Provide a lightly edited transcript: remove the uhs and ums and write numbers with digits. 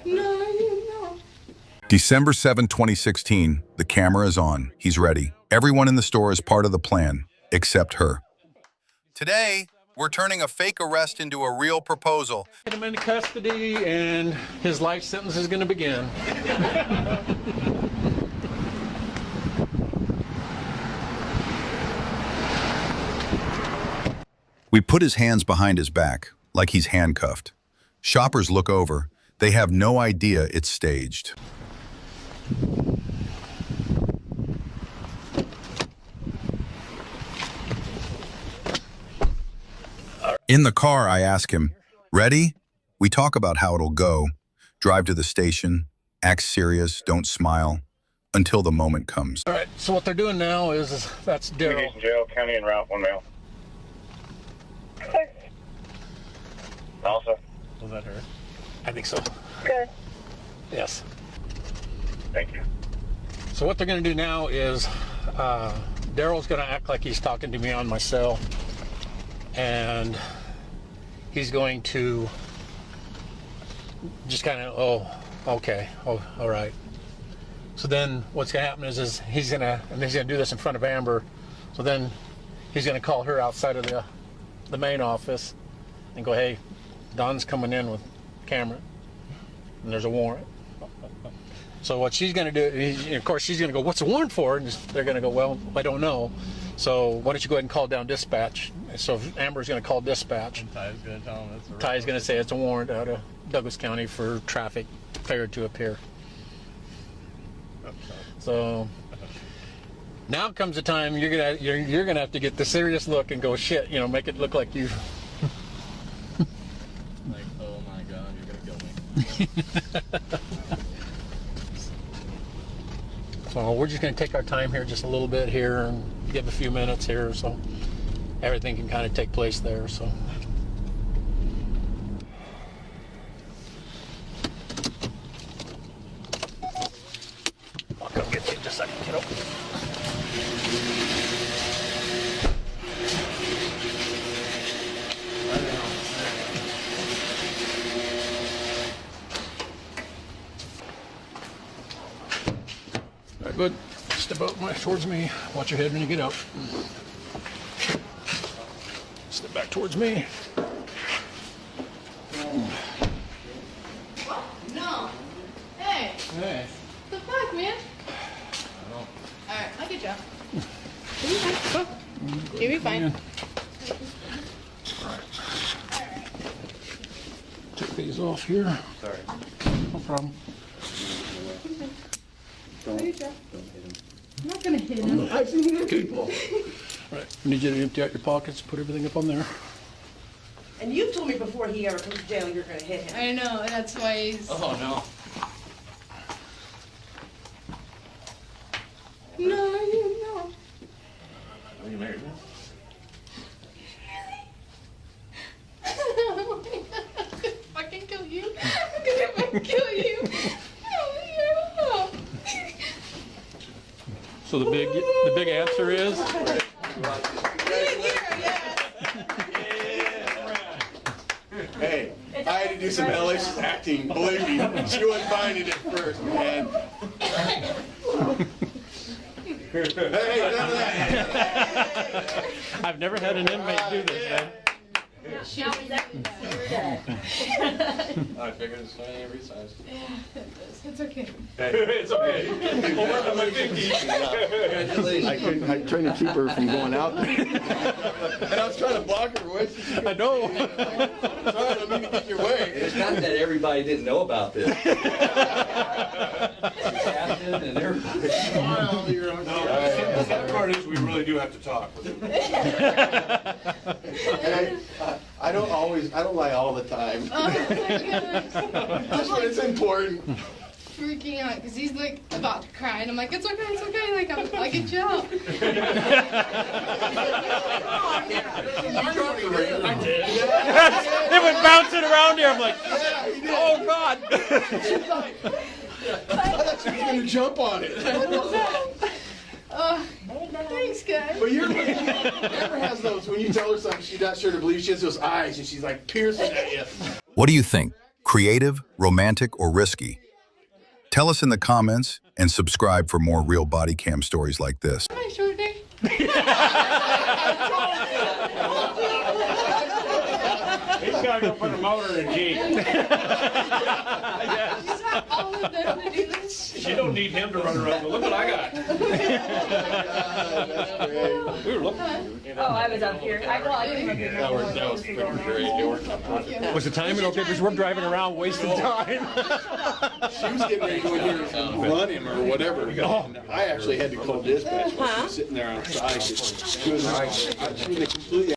No. December 7, 2016, the camera is on. He's ready. Everyone in the store is part of the plan, except her. Today, we're turning a fake arrest into a real proposal. Get him into custody and his life sentence is going to begin. We put his hands behind his back, like he's handcuffed. Shoppers look over. They have no idea it's staged. In the car, I ask him, "Ready?" We talk about how it'll go. Drive to the station, act serious, don't smile, until the moment comes. All right, so what they're doing now is that's Daryl. Jail County and route 1 mile. Also. Was that her? I think so. Okay. Yes. Thank you. So what they're going to do now is Daryl's going to act like he's talking to me on my cell, and he's going to just kind of, oh, okay, oh, all right. So then what's going to happen is he's going to do this in front of Amber. So then he's going to call her outside of the main office and go, "Hey, Don's coming in with camera, and there's a warrant." So what she's going to do, of course, she's going to go, "What's the warrant for?" And they're going to go, "Well, I don't know. So why don't you go ahead and call down dispatch?" So Amber's going to call dispatch. And Ty's going to tell him it's a Ty's going to say it's a warrant out of Douglas County for traffic failure to appear. So now comes the time you're gonna have to get the serious look and go, "Shit," make it look like you. Like, oh my God, you're gonna kill me. So we're just going to take our time here just a little bit here and give a few minutes here so everything can kind of take place there. So I'll come get you in just a second, kiddo. All right, good. Step out towards me. Watch your head when you get up. Step back towards me. No. Hey. Hey. What the fuck, man? Alright, I'll get you out. You'll be fine. Take these off here. Sorry. No problem. I'll get you out. I'm not gonna hit him. I've seen him people. All right. I need you to empty out your pockets. Put everything up on there. And you told me before he ever comes to jail you're going to hit him. I know, that's why he's... Oh no. No. Are you married now? Oh my God. I'm gonna fucking kill you. I'm gonna fucking kill you. Oh, yeah. So the big answer is Hey, I had to do some hellacious acting. Believe me, she wasn't finding it first, man. Hey, none of that. I've never had an inmate do this, man. I figured it's fine every size. It's okay. It's okay. I tried to keep her from going out there. And I was trying to block her away. I know. Sorry, I don't mean to get your way. It's not that everybody didn't know about this. Captain and everybody. The sad part is we really do have to talk. And I don't lie all the time. Oh my God. Just when it's important. Freaking out because he's like about to cry and I'm like, it's okay, like I'll get you out. I did. It was bouncing around here. I'm like, Yeah, he did. oh God. I thought she was going to jump on it. Thanks, guys. But Amber has those, when you tell her something she's not sure to believe, she has those eyes and she's like piercing at you. What do you think? Creative, romantic, or risky? Tell us in the comments and subscribe for more real body cam stories like this. Hi, Shorty. He's got to go put a motor in the Jeep. All of them to do this. You don't need him to run around, but look what I got. We were looking. Oh, I was up here. I came up here. That was pretty great. Was the timing okay? Because we're driving around wasting time. She was getting ready to go in here and run him or whatever. And I actually had to call dispatch while she was sitting there outside. She was completely